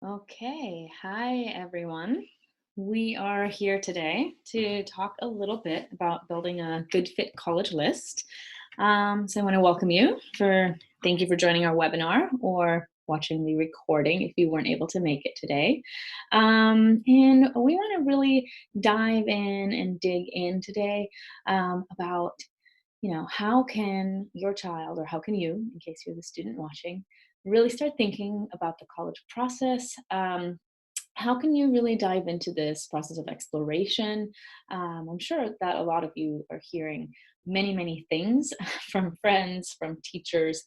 Okay, hi everyone. We are here today to talk a little bit about building a good fit college list. So I want to welcome you thank you for joining our webinar or watching the recording if you weren't able to make it today. And we want to really dive in and dig in today about how can your child, or how can you, in case you're the student watching, really start thinking about the college process? How can you really dive into this process of exploration? I'm sure that a lot of you are hearing many, many things from friends, from teachers,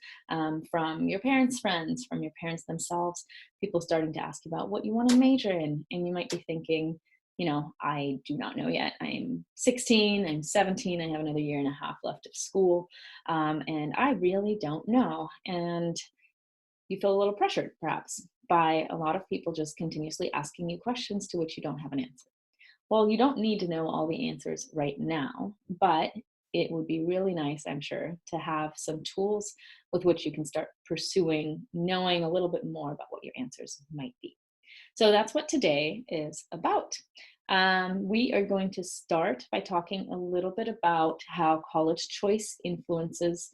from your parents' friends, from your parents themselves, people starting to ask you about what you want to major in. And you might be thinking, I do not know yet. I'm 16, I'm 17, I have another year and a half left of school, and I really don't know. And you feel a little pressured, perhaps, by a lot of people just continuously asking you questions to which you don't have an answer. Well, you don't need to know all the answers right now, but it would be really nice, I'm sure, to have some tools with which you can start pursuing knowing a little bit more about what your answers might be. So that's what today is about. We are going to start by talking a little bit about how college choice influences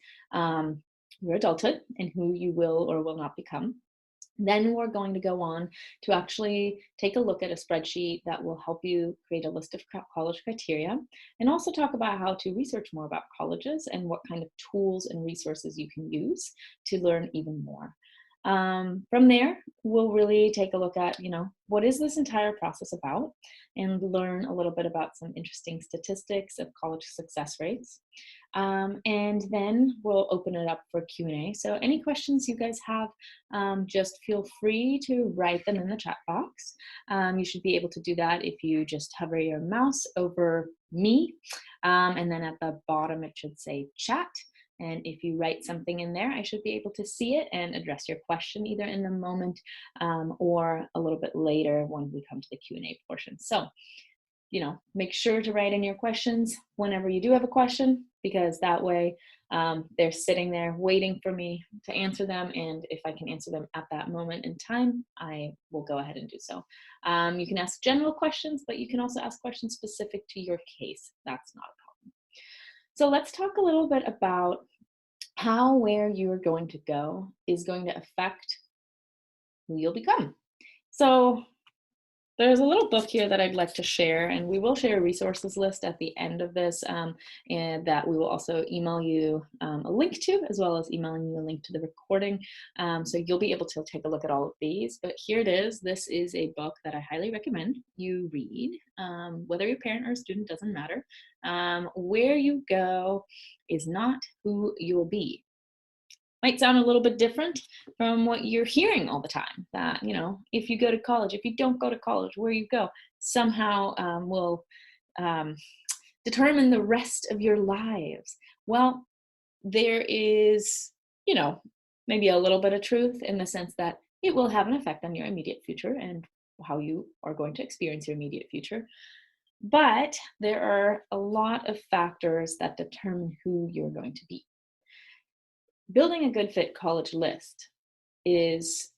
your adulthood and who you will or will not become. Then we're going to go on to actually take a look at a spreadsheet that will help you create a list of college criteria, and also talk about how to research more about colleges and what kind of tools and resources you can use to learn even more. From there, we'll really take a look at, what is this entire process about, and learn a little bit about some interesting statistics of college success rates. And then we'll open it up for Q&A. So any questions you guys have, just feel free to write them in the chat box. You should be able to do that if you just hover your mouse over me, and then at the bottom it should say chat. And if you write something in there, I should be able to see it and address your question either in the moment, or a little bit later when we come to the Q&A portion. So, make sure to write in your questions whenever you do have a question, because that way they're sitting there waiting for me to answer them. And if I can answer them at that moment in time, I will go ahead and do so. You can ask general questions, but you can also ask questions specific to your case. That's not a problem. So let's talk a little bit about how where you are going to go is going to affect who you'll become. So there's a little book here that I'd like to share, and we will share a resources list at the end of this, and that we will also email you a link to, as well as emailing you a link to the recording. So you'll be able to take a look at all of these. But here it is. This is a book that I highly recommend you read, whether you're a parent or a student, doesn't matter. Where you go is not who you will be. Might sound a little bit different from what you're hearing all the time, that if you go to college, if you don't go to college, where you go somehow will um, determine the rest of your lives. Well, there is maybe a little bit of truth in the sense that it will have an effect on your immediate future and how you are going to experience your immediate future, but there are a lot of factors that determine who you're going to be. Building a good fit college list is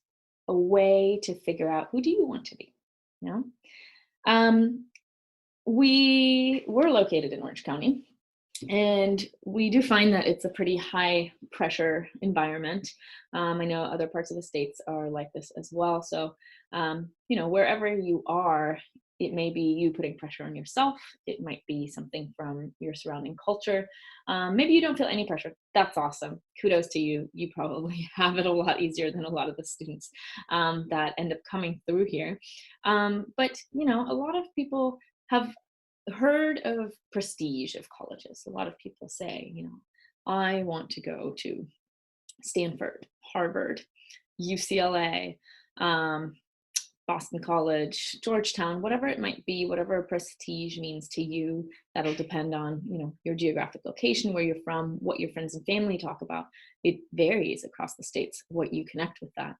a way to figure out, who do you want to be? You know? We're located in Orange County, and we do find that it's a pretty high pressure environment. I know other parts of the states are like this as well. So, wherever you are, it may be you putting pressure on yourself. It might be something from your surrounding culture. Maybe you don't feel any pressure. That's awesome. Kudos to you. You probably have it a lot easier than a lot of the students that end up coming through here. But, a lot of people have heard of prestige of colleges. A lot of people say, I want to go to Stanford, Harvard, UCLA, Boston College, Georgetown, whatever it might be, whatever prestige means to you. That'll depend on, your geographic location, where you're from, what your friends and family talk about. It varies across the states, what you connect with that.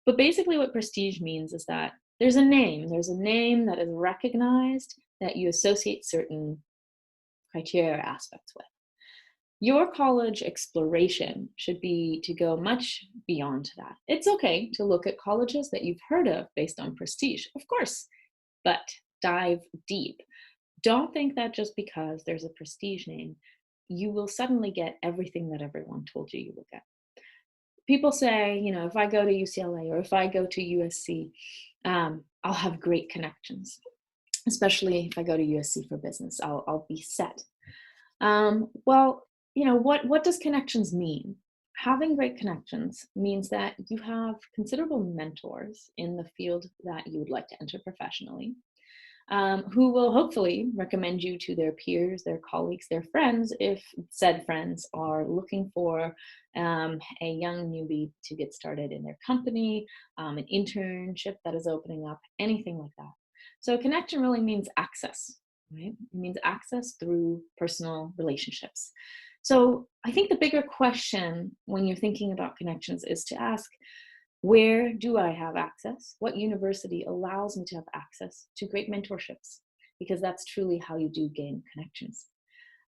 But basically what prestige means is that there's a name that is recognized, that you associate certain criteria or aspects with. Your college exploration should be to go much beyond that. It's okay to look at colleges that you've heard of based on prestige, of course, but dive deep. Don't think that just because there's a prestige name, you will suddenly get everything that everyone told you will get. People say, if I go to UCLA or if I go to USC, I'll have great connections, especially if I go to USC for business. I'll be set. Well, what does connections mean? Having great connections means that you have considerable mentors in the field that you would like to enter professionally, who will hopefully recommend you to their peers, their colleagues, their friends, if said friends are looking for a young newbie to get started in their company, an internship that is opening up, anything like that. So connection really means access, right? It means access through personal relationships. So I think the bigger question when you're thinking about connections is to ask, where do I have access? What university allows me to have access to great mentorships? Because that's truly how you do gain connections.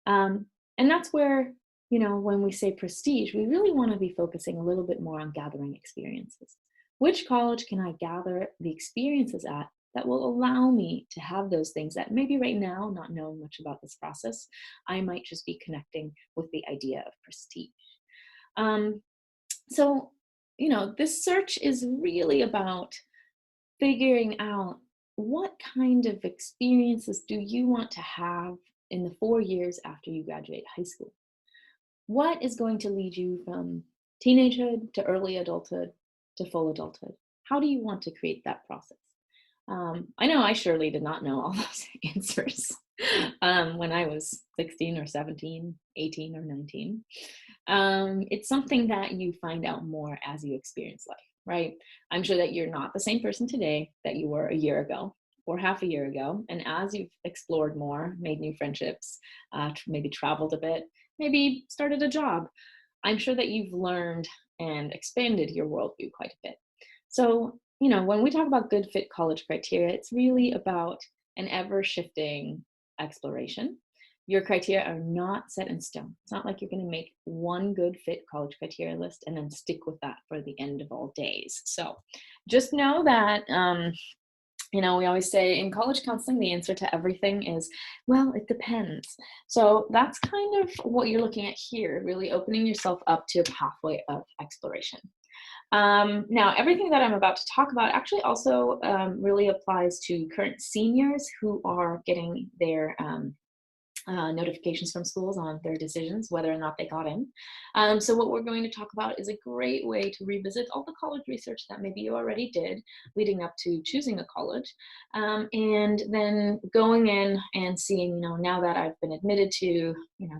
And that's where, when we say prestige, we really want to be focusing a little bit more on gathering experiences. Which college can I gather the experiences at that will allow me to have those things that maybe right now, not knowing much about this process, I might just be connecting with the idea of prestige. So, this search is really about figuring out what kind of experiences do you want to have in the 4 years after you graduate high school? What is going to lead you from teenagehood to early adulthood to full adulthood? How do you want to create that process? I know I surely did not know all those answers when I was 16 or 17, 18 or 19. It's something that you find out more as you experience life, right? I'm sure that you're not the same person today that you were a year ago or half a year ago. And as you've explored more, made new friendships, maybe traveled a bit, maybe started a job, I'm sure that you've learned and expanded your worldview quite a bit. So, when we talk about good fit college criteria, it's really about an ever shifting exploration. Your criteria are not set in stone. It's not like you're going to make one good fit college criteria list and then stick with that for the end of all days. So just know that, we always say in college counseling, the answer to everything is, well, it depends. So that's kind of what you're looking at here, really opening yourself up to a pathway of exploration. Now, everything that I'm about to talk about actually also really applies to current seniors who are getting their notifications from schools on their decisions, whether or not they got in. So what we're going to talk about is a great way to revisit all the college research that maybe you already did leading up to choosing a college. And then going in and seeing, now that I've been admitted to,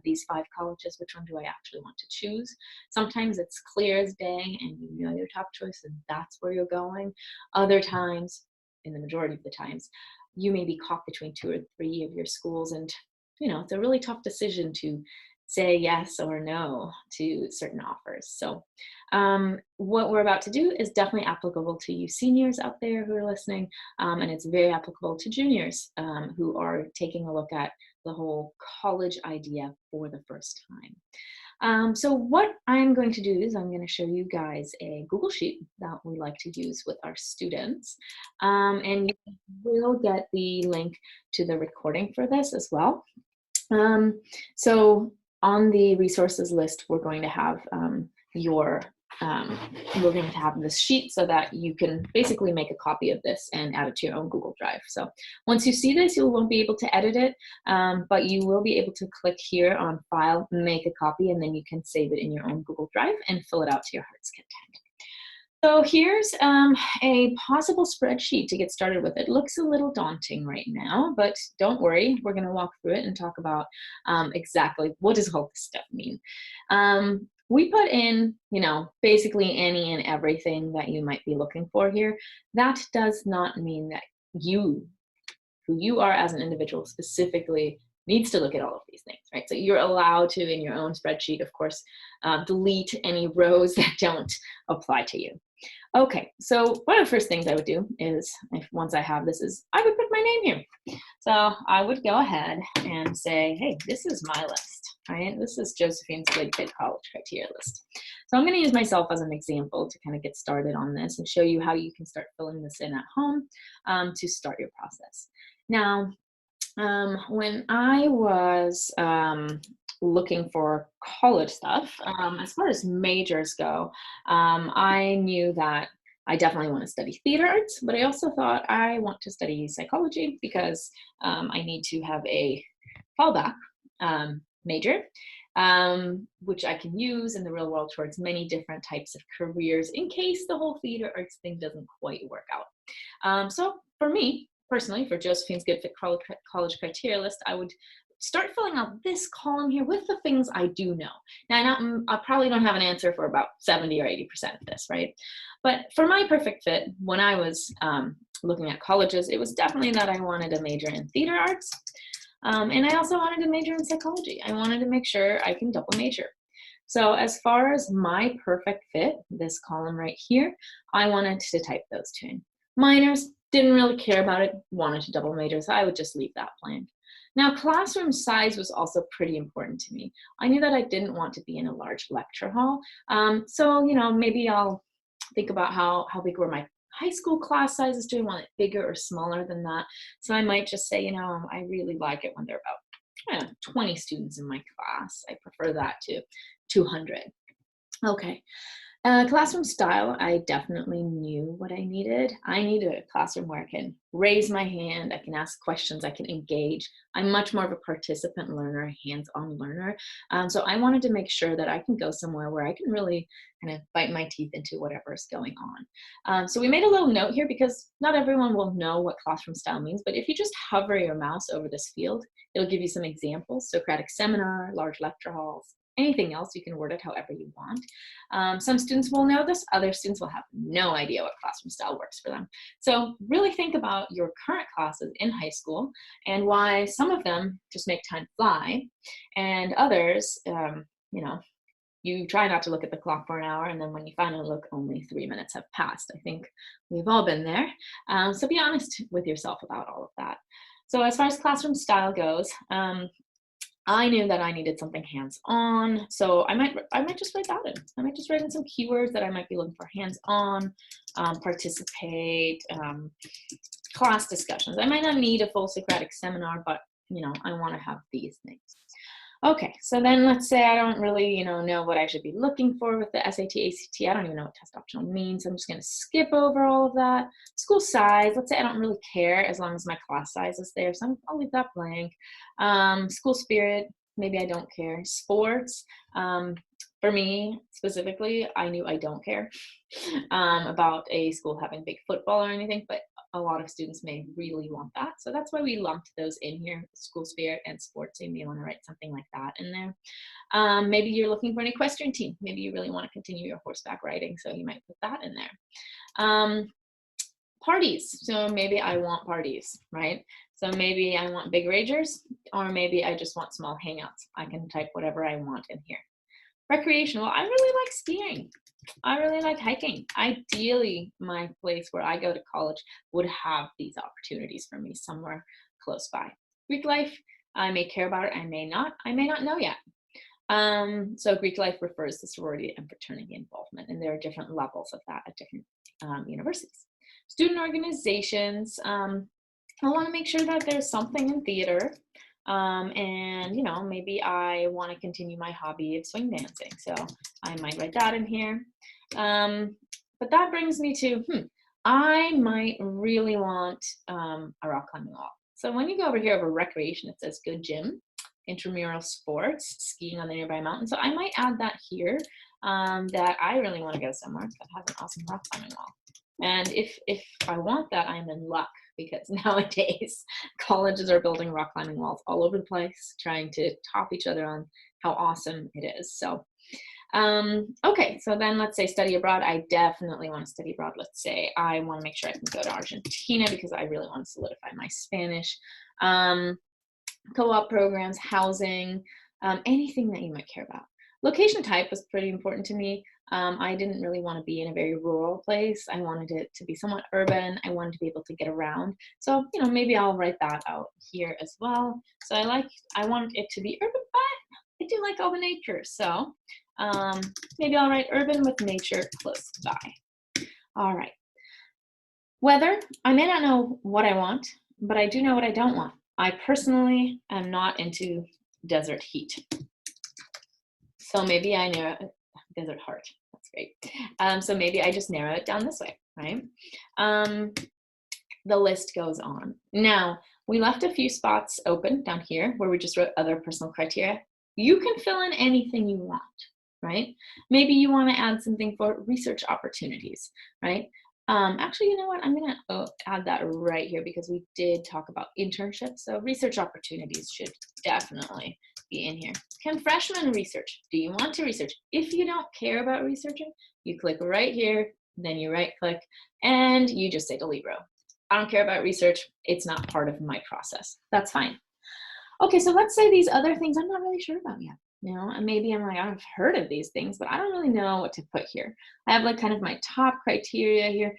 these 5 colleges, which one do I actually want to choose? Sometimes it's clear as day and you know your top choice and that's where you're going. Other times, in the majority of the times, you may be caught between 2 or 3 of your schools, and it's a really tough decision to say yes or no to certain offers. So what we're about to do is definitely applicable to you seniors out there who are listening, and it's very applicable to juniors who are taking a look at the whole college idea for the first time. So what I'm going to do is I'm going to show you guys a Google Sheet that we like to use with our students. And you will get the link to the recording for this as well. So on the resources list, we're going to have we're going to have this sheet so that you can basically make a copy of this and add it to your own Google Drive. So once you see this, you won't be able to edit it, but you will be able to click here on File, make a copy, and then you can save it in your own Google Drive and fill it out to your heart's content. So here's a possible spreadsheet to get started with. It looks a little daunting right now, but don't worry. We're going to walk through it and talk about exactly what does all this stuff mean. We put in, basically any and everything that you might be looking for here. That does not mean that you, who you are as an individual specifically, needs to look at all of these things, right? So you're allowed to, in your own spreadsheet, of course, delete any rows that don't apply to you. Okay, so one of the first things I would do is, once I have this, is I would put my name here. So I would go ahead and say, hey, this is my list. right? This is Josephine's Good Fit College Criteria List. So I'm going to use myself as an example to kind of get started on this and show you how you can start filling this in at home to start your process. Now, when I was looking for college stuff, as far as majors go, I knew that I definitely want to study theater arts, but I also thought I want to study psychology because I need to have a fallback major, which I can use in the real world towards many different types of careers in case the whole theater arts thing doesn't quite work out. So for me, personally, for Josephine's Good Fit College Criteria List, I would start filling out this column here with the things I do know. Now, I probably don't have an answer for about 70 or 80% of this, right? But for my perfect fit, when I was looking at colleges, it was definitely that I wanted a major in theater arts. And I also wanted to major in psychology. I wanted to make sure I can double major. So as far as my perfect fit, this column right here, I wanted to type those two in. Minors, didn't really care about it, wanted to double major, so I would just leave that blank. Now, classroom size was also pretty important to me. I knew that I didn't want to be in a large lecture hall. So, maybe I'll think about how big were my high school class sizes. Do I want it bigger or smaller than that? So I might just say, I really like it when there are about 20 students in my class. I prefer that to 200. Okay. Classroom style, I definitely knew what I needed. I needed a classroom where I can raise my hand, I can ask questions, I can engage. I'm much more of a participant learner, hands-on learner. So I wanted to make sure that I can go somewhere where I can really kind of bite my teeth into whatever is going on. So we made a little note here because not everyone will know what classroom style means, but if you just hover your mouse over this field, it'll give you some examples. Socratic seminar, large lecture halls, anything else, you can word it however you want. Some students will know this, other students will have no idea what classroom style works for them. So really think about your current classes in high school and why some of them just make time fly and others, you try not to look at the clock for an hour, and then when you finally look, only 3 minutes have passed. I think we've all been there. So be honest with yourself about all of that. So as far as classroom style goes, I knew that I needed something hands-on, so I might just write that in. I might just write in some keywords that I might be looking for: hands-on, participate, class discussions. I might not need a full Socratic seminar, but I want to have these things. Okay, so then let's say I don't really, know what I should be looking for with the SAT, ACT. I don't even know what test optional means. So I'm just going to skip over all of that. School size, let's say I don't really care as long as my class size is there. So I'll leave that blank. School spirit, maybe I don't care. Sports, for me specifically, I knew I don't care about a school having big football or anything, but a lot of students may really want that. So that's why we lumped those in here, school spirit and sports. So you may want to write something like that in there. Maybe you're looking for an equestrian team. Maybe you really want to continue your horseback riding, so you might put that in there. Parties. So maybe I want parties, right? So maybe I want big ragers, or maybe I just want small hangouts. I can type whatever I want in here. Recreational, I really like skiing. I really like hiking. Ideally, my place where I go to college would have these opportunities for me somewhere close by. Greek life, I may care about it, I may not know yet. So Greek life refers to sorority and fraternity involvement, and there are different levels of that at different universities. Student organizations, I want to make sure that there's something in theater. And maybe I want to continue my hobby of swing dancing, so I might write that in here. But that brings me to I might really want a rock climbing wall. So when you go over here over recreation, it says good gym, intramural sports, skiing on the nearby mountain. So I might add that here, that I really want to go somewhere that has an awesome rock climbing wall. And if I want that, I'm in luck, because nowadays colleges are building rock climbing walls all over the place, trying to top each other on how awesome it is. So, okay, so then let's say study abroad. I definitely want to study abroad. Let's say I want to make sure I can go to Argentina because I really want to solidify my Spanish. Co-op programs, housing, anything that you might care about. Location type was pretty important to me. I didn't really want to be in a very rural place. I wanted it to be somewhat urban. I wanted to be able to get around. So, maybe I'll write that out here as well. So I want it to be urban, but I do like all the nature, so maybe I'll write urban with nature close by. All right. Weather, I may not know what I want, but I do know what I don't want. I personally am not into desert heat. So maybe I narrow, desert heart, that's great. So maybe I just narrow it down this way, right? The list goes on. Now, we left a few spots open down here where we just wrote other personal criteria. You can fill in anything you want, right? Maybe you want to add something for research opportunities, right? Actually, you know what? I'm going to add that right here because we did talk about internships. So research opportunities should definitely be in here. Can freshmen research? Do you want to research? If you don't care about researching, you click right here, then you right click, and you just say delete row. I don't care about research. It's not part of my process. That's fine. Okay, so let's say these other things I'm not really sure about yet. You know, and maybe I'm like, I've heard of these things, but I don't really know what to put here. I have like kind of my top criteria here.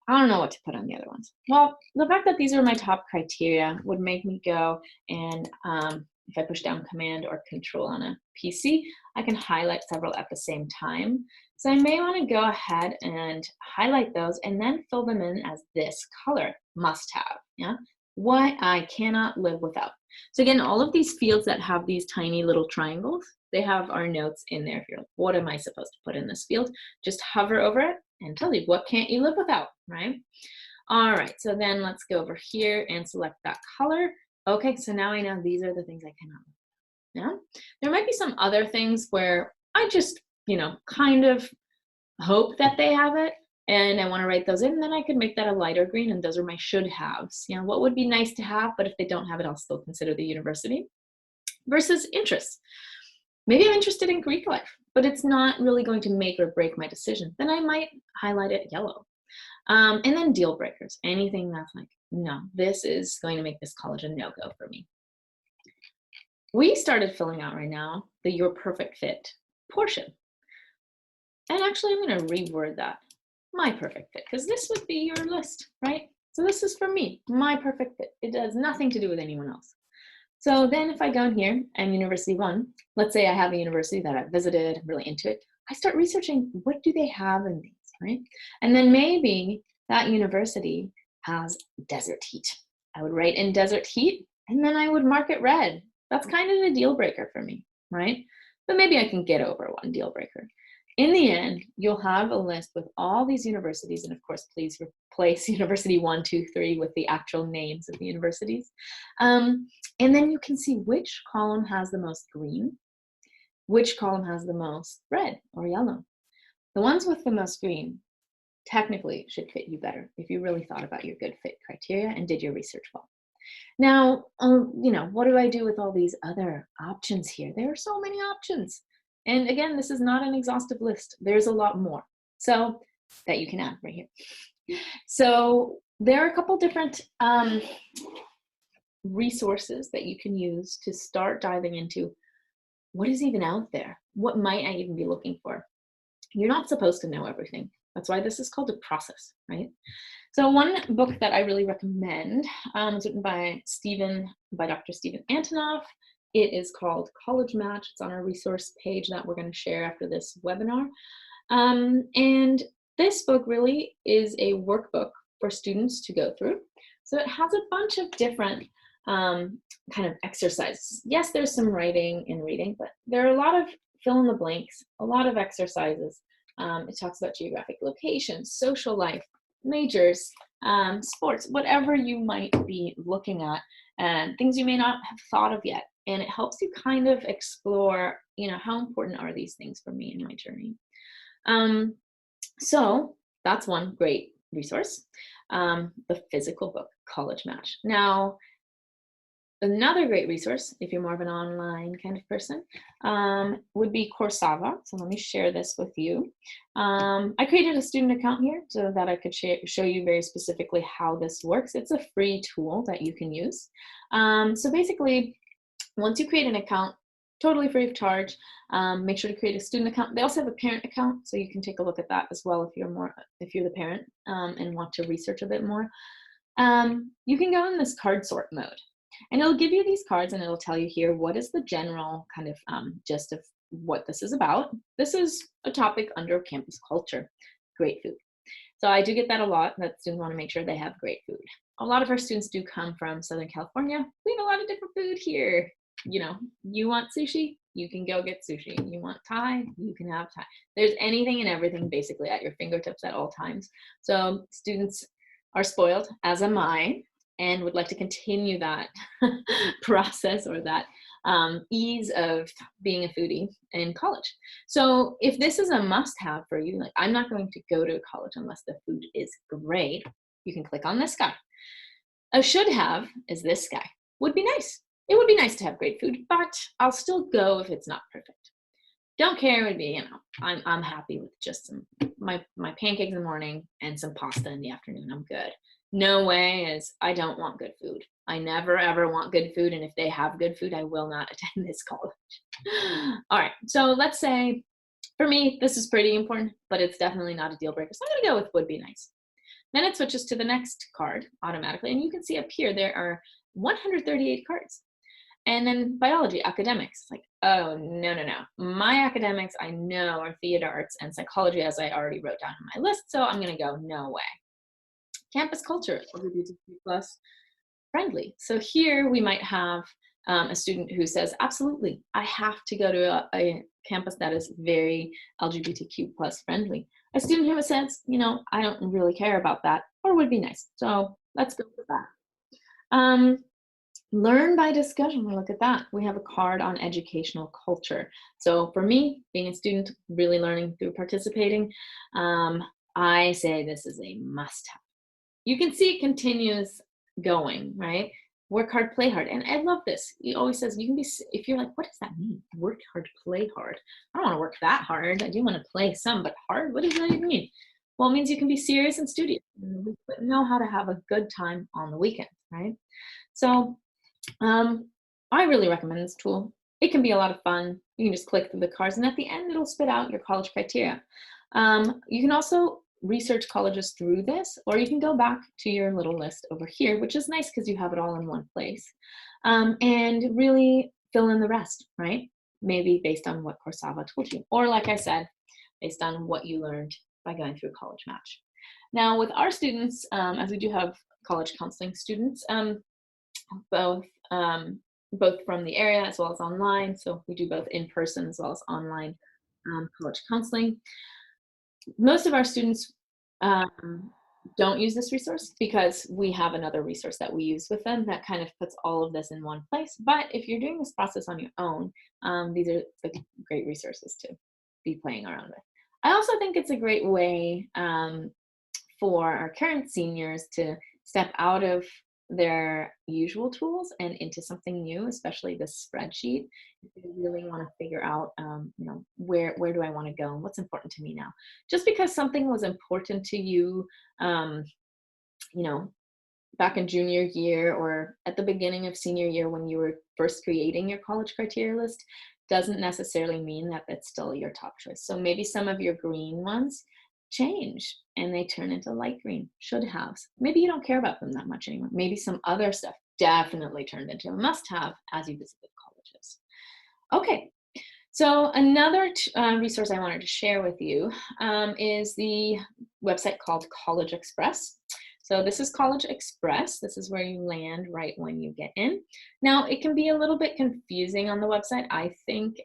I don't know what to put on the other ones. Well, the fact that these are my top criteria would make me go and if I push down Command or Control on a PC, I can highlight several at the same time. So I may want to go ahead and highlight those and then fill them in as this color, must have, yeah? What I cannot live without. So again, all of these fields that have these tiny little triangles, they have our notes in there. If you're like, what am I supposed to put in this field? Just hover over it and tell you what can't you live without, right? All right, so then let's go over here and select that color. Okay, so now I know these are the things I cannot live without. Yeah? There might be some other things where I just, you know, kind of hope that they have it, and I want to write those in, and then I could make that a lighter green, and those are my should haves. You know, what would be nice to have, but if they don't have it, I'll still consider the university. Versus interests. Maybe I'm interested in Greek life, but it's not really going to make or break my decision. Then I might highlight it yellow. And then deal breakers, anything that's like, no, this is going to make this college a no-go for me. We started filling out right now the your perfect fit portion. And actually, I'm going to reword that, my perfect fit, because this would be your list, right? So this is for me, my perfect fit. It has nothing to do with anyone else. So then if I go in here and University 1, let's say I have a university that I've visited, I'm really into it, I start researching what do they have in these, right? And then maybe that university has desert heat. I would write in desert heat, and then I would mark it red. That's kind of a deal breaker for me, right? But maybe I can get over one deal breaker. In the end, you'll have a list with all these universities, and of course, please replace University 1, 2, 3 with the actual names of the universities. And then you can see which column has the most green, which column has the most red or yellow. The ones with the most green technically should fit you better if you really thought about your good fit criteria and did your research well. Now, you know, what do I do with all these other options here? There are so many options. And again, this is not an exhaustive list. There's a lot more. So that you can add right here. So there are a couple different resources that you can use to start diving into what is even out there. What might I even be looking for? You're not supposed to know everything. That's why this is called a process, right? So one book that I really recommend is written by Dr. Stephen Antonoff. It is called College Match. It's on our resource page that we're going to share after this webinar. And this book really is a workbook for students to go through. So it has a bunch of different kind of exercises. Yes, there's some writing and reading, but there are a lot of fill in the blanks, a lot of exercises. It talks about geographic locations, social life, majors, sports, whatever you might be looking at, and things you may not have thought of yet. And it helps you kind of explore, you know, how important are these things for me in my journey. So that's one great resource. The physical book, College Match. Now, another great resource, if you're more of an online kind of person, would be Coursava. So let me share this with you. I created a student account here so that I could show you very specifically how this works. It's a free tool that you can use. So basically, once you create an account, totally free of charge, make sure to create a student account. They also have a parent account, so you can take a look at that as well if you're the parent and want to research a bit more. You can go in this card sort mode. And it'll give you these cards and it'll tell you here what is the general kind of gist of what this is about. This is a topic under campus culture, great food. So I do get that a lot, that students want to make sure they have great food. A lot of our students do come from Southern California. We have a lot of different food here. You know, you want sushi, you can go get sushi. You want Thai, you can have Thai. There's anything and everything basically at your fingertips at all times. So students are spoiled, as am I, and would like to continue that process or that ease of being a foodie in college. So if this is a must-have for you, like I'm not going to go to college unless the food is great, you can click on this guy. A should have is this guy. Would be nice. It would be nice to have great food, but I'll still go if it's not perfect. Don't care would be, you know, I'm happy with just some my pancakes in the morning and some pasta in the afternoon. I'm good. No way is I don't want good food. I never ever want good food, and if they have good food, I will not attend this college. All right, so let's say for me this is pretty important, but it's definitely not a deal breaker. So I'm gonna go with would be nice. Then it switches to the next card automatically, and you can see up here there are 138 cards. And then biology, academics, like, oh, no, no, no. My academics, I know, are theater arts and psychology, as I already wrote down on my list, so I'm going to go no way. Campus culture, LGBTQ+ friendly. So here we might have a student who says, absolutely, I have to go to a campus that is very LGBTQ+ friendly. A student who says, you know, I don't really care about that, or would be nice. So let's go with that. Learn by discussion. Look at that. We have a card on educational culture. So for me, being a student, really learning through participating, I say this is a must-have. You can see it continues going, right? Work hard, play hard. And I love this. He always says you can be, if you're like, what does that mean? Work hard, play hard. I don't want to work that hard. I do want to play some, but hard? What does that even mean? Well, it means you can be serious and studious, but know how to have a good time on the weekend, right? So I really recommend this tool. It can be a lot of fun. You can just click through the cards, and at the end, it'll spit out your college criteria. You can also research colleges through this, or you can go back to your little list over here, which is nice because you have it all in one place, and really fill in the rest, right? Maybe based on what Coursava told you, or like I said, based on what you learned by going through College Match. Now, with our students, as we do have college counseling students, both from the area as well as online. So we do both in person as well as online college counseling. Most of our students don't use this resource because we have another resource that we use with them that kind of puts all of this in one place. But if you're doing this process on your own, these are the great resources to be playing around with. I also think it's a great way for our current seniors to step out of their usual tools and into something new, especially this spreadsheet. If you really want to figure out, you know, where do I want to go and what's important to me now? Just because something was important to you, you know, back in junior year or at the beginning of senior year when you were first creating your college criteria list, doesn't necessarily mean that that's still your top choice. So maybe some of your green ones change and they turn into light green, should haves. Maybe you don't care about them that much anymore. Maybe some other stuff definitely turned into a must have as you visited colleges. Okay, so another resource I wanted to share with you is the website called College Express. So this is College Express. This is where you land right when you get in. Now, it can be a little bit confusing on the website, I think,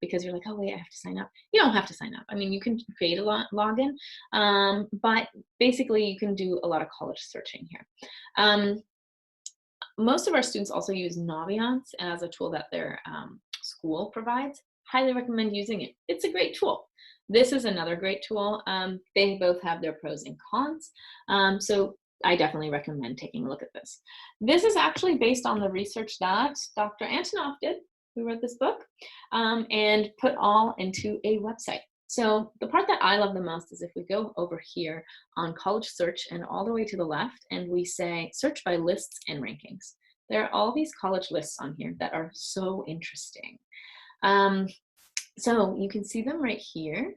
because you're like, oh, wait, I have to sign up. You don't have to sign up. I mean, you can create a login, but basically you can do a lot of college searching here. Most of our students also use Naviance as a tool that their school provides. Highly recommend using it. It's a great tool. This is another great tool. They both have their pros and cons. So I definitely recommend taking a look at this. This is actually based on the research that Dr. Antonoff did, who wrote this book, and put all into a website. So the part that I love the most is if we go over here on college search and all the way to the left, and we say search by lists and rankings. There are all these college lists on here that are so interesting. So you can see them right here,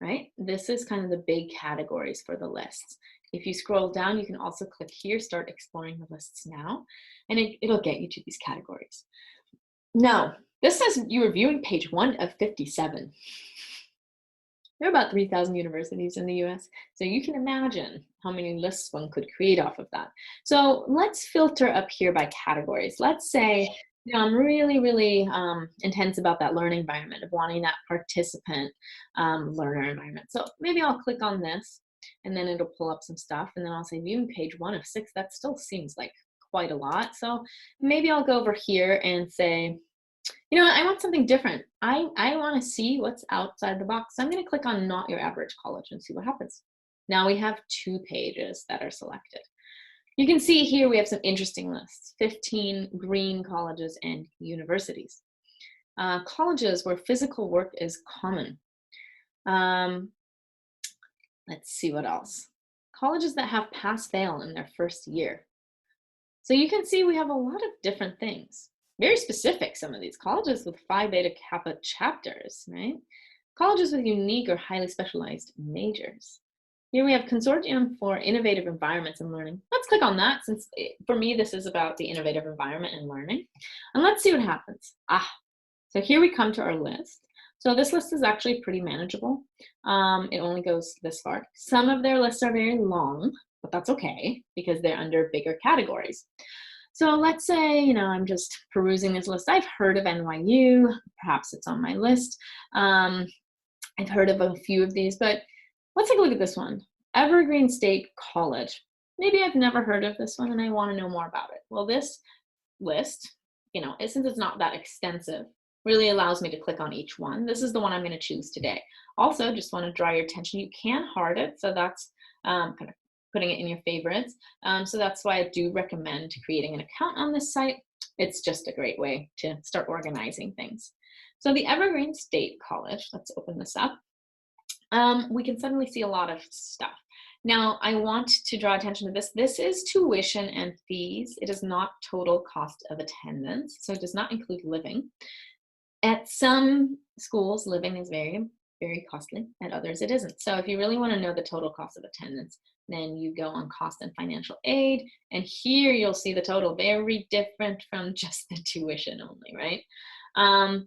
right? This is kind of the big categories for the lists. If you scroll down, you can also click here, start exploring the lists now, and it'll get you to these categories. Now, this says you are viewing page 1 of 57. There are about 3,000 universities in the US, so you can imagine how many lists one could create off of that. So let's filter up here by categories. Let's say, I'm really, really intense about that learning environment, of wanting that participant learner environment. So maybe I'll click on this, and then it'll pull up some stuff, and then I'll say viewing page 1 of 6. That still seems like quite a lot. So maybe I'll go over here and say, I want something different. I want to see what's outside the box. So I'm going to click on Not Your Average College and see what happens. Now we have 2 pages that are selected. You can see here we have some interesting lists, 15 green colleges and universities. Colleges where physical work is common. Let's see what else. Colleges that have pass-fail in their first year. So you can see we have a lot of different things. Very specific, some of these colleges with Phi Beta Kappa chapters, right? Colleges with unique or highly specialized majors. Here we have Consortium for Innovative Environments and Learning. Let's click on that, since for me this is about the innovative environment and learning. And let's see what happens. So here we come to our list. So this list is actually pretty manageable. It only goes this far. Some of their lists are very long, but that's okay because they're under bigger categories. So let's say, I'm just perusing this list. I've heard of NYU, perhaps it's on my list. I've heard of a few of these, but let's take a look at this one. Evergreen State College. Maybe I've never heard of this one and I want to know more about it. Well, this list, since it's not that extensive, really allows me to click on each one. This is the one I'm going to choose today. Also, just want to draw your attention, you can heart it, so that's kind of putting it in your favorites. So that's why I do recommend creating an account on this site. It's just a great way to start organizing things. So the Evergreen State College, let's open this up. We can suddenly see a lot of stuff. Now, I want to draw attention to this. This is tuition and fees. It is not total cost of attendance, so it does not include living. At some schools, living is very, very costly. At others, it isn't. So if you really want to know the total cost of attendance, then you go on cost and financial aid, and here you'll see the total, very different from just the tuition only, right?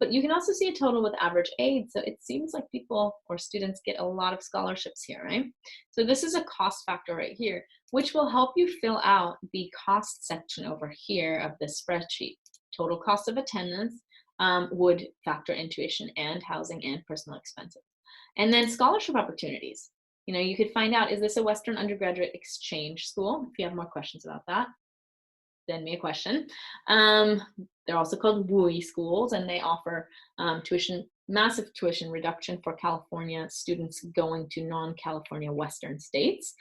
But you can also see a total with average aid, so it seems like people or students get a lot of scholarships here, right? So this is a cost factor right here, which will help you fill out the cost section over here of this spreadsheet. Total cost of attendance would factor in tuition and housing and personal expenses. And then scholarship opportunities. You could find out, is this a Western undergraduate exchange school? If you have more questions about that, send me a question. They're also called WUI schools, and they offer massive tuition reduction for California students going to non-California Western states.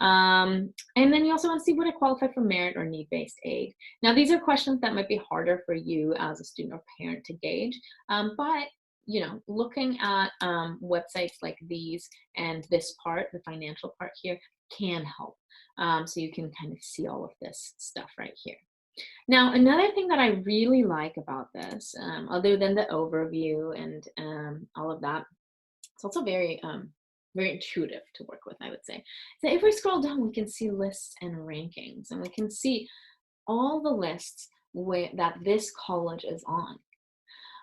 And then you also want to see, would I qualify for merit or need-based aid? Now, these are questions that might be harder for you as a student or parent to gauge, but looking at websites like these and this part, the financial part here, can help. So you can kind of see all of this stuff right here. Now, another thing that I really like about this, other than the overview and all of that, it's also very intuitive to work with, I would say. So if we scroll down, we can see lists and rankings, and we can see all the lists that this college is on.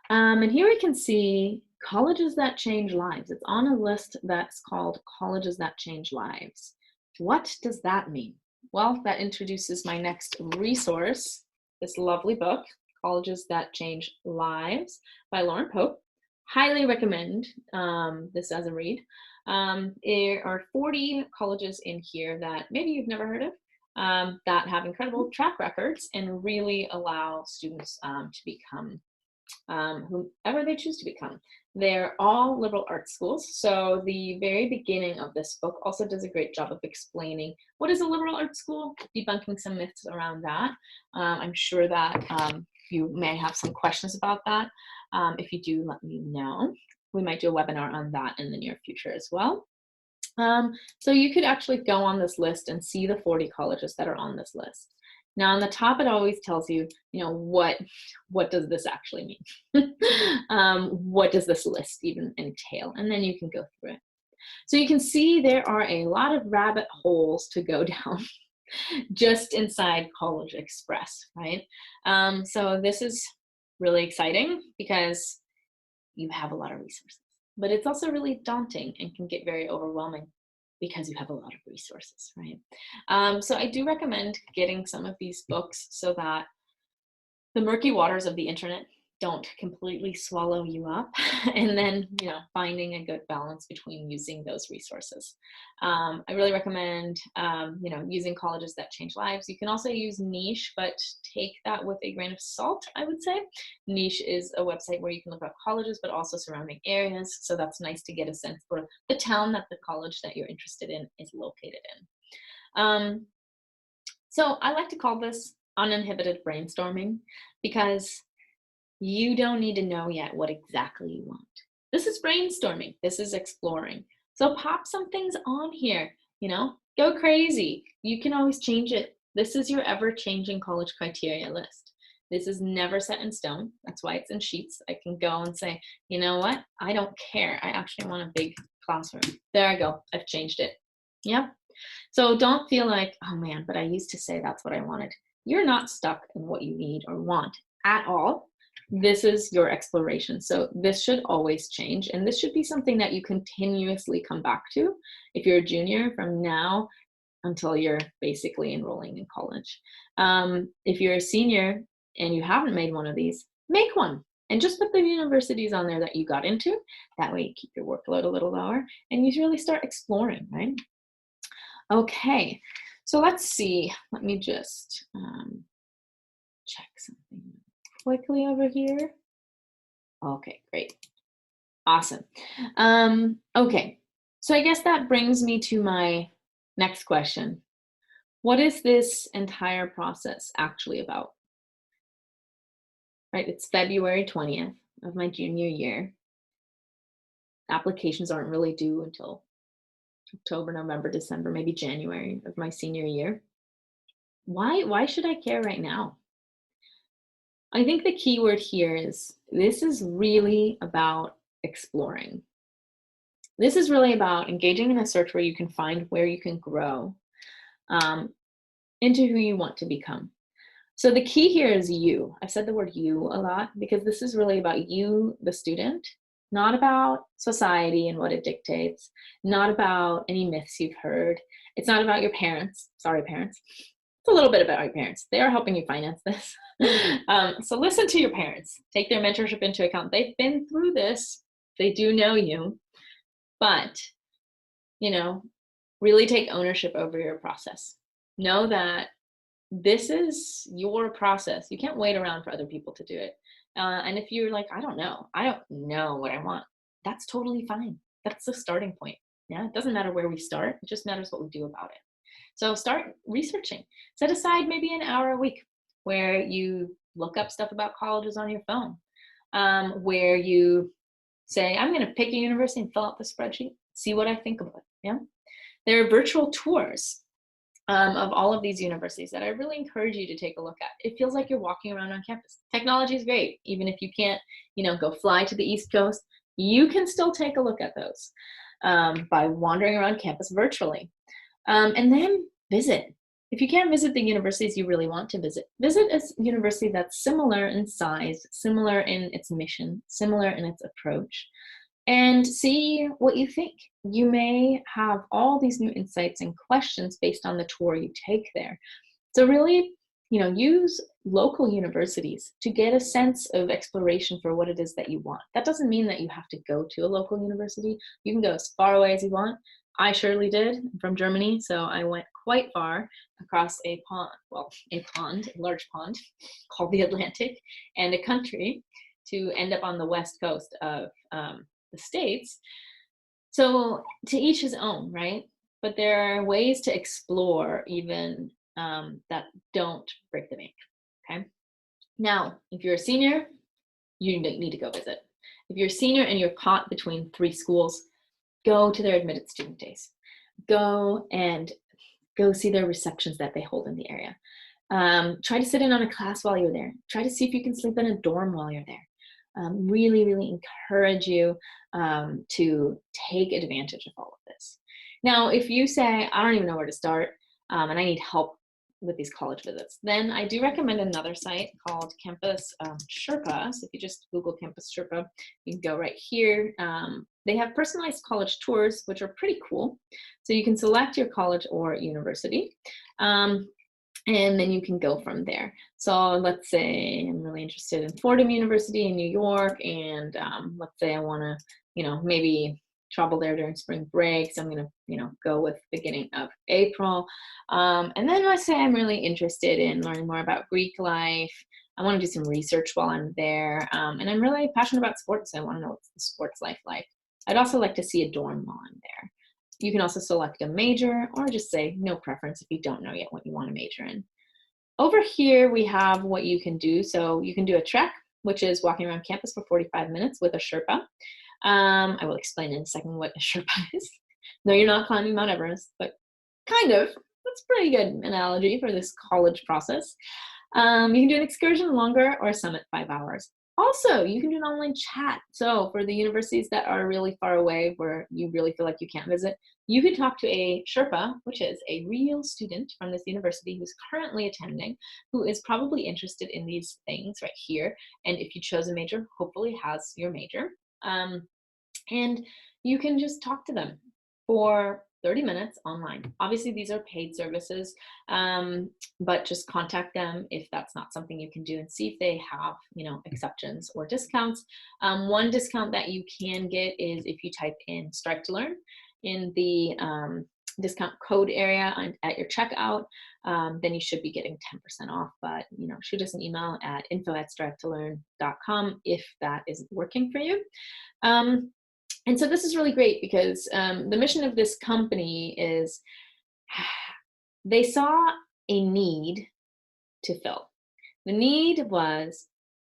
And here we can see colleges that change lives. It's on a list that's called Colleges That Change Lives. What does that mean? Well, that introduces my next resource, this lovely book, Colleges That Change Lives by Lauren Pope. Highly recommend this as a read. There are 40 colleges in here that maybe you've never heard of, that have incredible track records and really allow students to become whomever they choose to become. They're all liberal arts schools. So the very beginning of this book also does a great job of explaining what is a liberal arts school, debunking some myths around that. I'm sure that you may have some questions about that. If you do, let me know. We might do a webinar on that in the near future as well. So you could actually go on this list and see the 40 colleges that are on this list. Now on the top, it always tells you, what does this actually mean? What does this list even entail? And then you can go through it. So you can see there are a lot of rabbit holes to go down just inside College Express, right? So this is really exciting because you have a lot of resources, but it's also really daunting and can get very overwhelming because you have a lot of resources, right? So I do recommend getting some of these books so that the murky waters of the internet don't completely swallow you up, and then finding a good balance between using those resources. I really recommend using Colleges That Change Lives. You can also use Niche, but take that with a grain of salt, I would say. Niche is a website where you can look up colleges but also surrounding areas, so that's nice to get a sense for the town that the college that you're interested in is located in. So I like to call this uninhibited brainstorming because you don't need to know yet what exactly you want. This is brainstorming. This is exploring. So pop some things on here, go crazy. You can always change it. This is your ever-changing college criteria list. This is never set in stone. That's why it's in sheets. I can go and say, you know what? I don't care. I actually want a big classroom. There I go. I've changed it. Yep. So don't feel like, oh man, but I used to say that's what I wanted. You're not stuck in what you need or want at all. This is your exploration. So this should always change. And this should be something that you continuously come back to if you're a junior from now until you're basically enrolling in college. If you're a senior and you haven't made one of these, make one. And just put the universities on there that you got into. That way you keep your workload a little lower and you really start exploring, right? Okay, so let's see. Let me just check something quickly over here. Okay, great. Awesome. Okay, so I guess that brings me to my next question. What is this entire process actually about? Right, it's February 20th of my junior year. Applications aren't really due until October, November, December, maybe January of my senior year. Why should I care right now? I think the key word here is this is really about exploring. This is really about engaging in a search where you can find where you can grow into who you want to become. So the key here is you. I've said the word you a lot because this is really about you, the student, not about society and what it dictates, not about any myths you've heard. It's not about your parents. Sorry, parents. It's a little bit about your parents. They are helping you finance this. So listen to your parents. Take their mentorship into account. They've been through this. They do know you. But, really take ownership over your process. Know that this is your process. You can't wait around for other people to do it. And if you're like, I don't know what I want, that's totally fine. That's the starting point. Yeah, it doesn't matter where we start. It just matters what we do about it. So start researching. Set aside maybe an hour a week where you look up stuff about colleges on your phone, where you say, I'm going to pick a university and fill out the spreadsheet, see what I think about it. Yeah, there are virtual tours of all of these universities that I really encourage you to take a look at. It feels like you're walking around on campus. Technology is great. Even if you can't, go fly to the East Coast, you can still take a look at those by wandering around campus virtually. And then visit. If you can't visit the universities you really want to visit a university that's similar in size, similar in its mission, similar in its approach, and see what you think. You may have all these new insights and questions based on the tour you take there. So really, use local universities to get a sense of exploration for what it is that you want. That doesn't mean that you have to go to a local university. You can go as far away as you want. I surely did. I'm from Germany, so I went quite far across a large pond called the Atlantic, and a country to end up on the west coast of the States. So to each his own, right? But there are ways to explore even that don't break the bank, okay? Now, if you're a senior, you need to go visit. If you're a senior and you're caught between 3 schools, go to their admitted student days. Go see their receptions that they hold in the area. Try to sit in on a class while you're there. Try to see if you can sleep in a dorm while you're there. really, really encourage you to take advantage of all of this. Now, if you say, I don't even know where to start, and I need help with these college visits, then I do recommend another site called Campus Sherpa. So if you just Google Campus Sherpa, you can go right here. They have personalized college tours, which are pretty cool. So you can select your college or university. And then you can go from there. So let's say I'm really interested in Fordham University in New York, and let's say I want to, maybe travel there during spring break. So I'm going to, go with beginning of April. And then let's say I'm really interested in learning more about Greek life. I want to do some research while I'm there. And I'm really passionate about sports. So I want to know what's the sports life like. I'd also like to see a dorm while I'm there. You can also select a major or just say no preference if you don't know yet what you want to major in. Over here, we have what you can do. So you can do a trek, which is walking around campus for 45 minutes with a Sherpa. I will explain in a second what a Sherpa is. No, you're not climbing Mount Everest, but kind of. That's a pretty good analogy for this college process. You can do an excursion longer or a summit 5 hours. Also, you can do an online chat. So for the universities that are really far away where you really feel like you can't visit, you could talk to a Sherpa, which is a real student from this university who's currently attending, who is probably interested in these things right here. And if you chose a major, hopefully has your major. And you can just talk to them for 30 minutes online. Obviously, these are paid services, but just contact them if that's not something you can do and see if they have, exceptions or discounts. One discount that you can get is if you type in Strive to Learn in the discount code area at your checkout, then you should be getting 10% off. But, shoot us an email at info@strivetololearn.com if that isn't working for you. And so this is really great because the mission of this company is they saw a need to fill. The need was,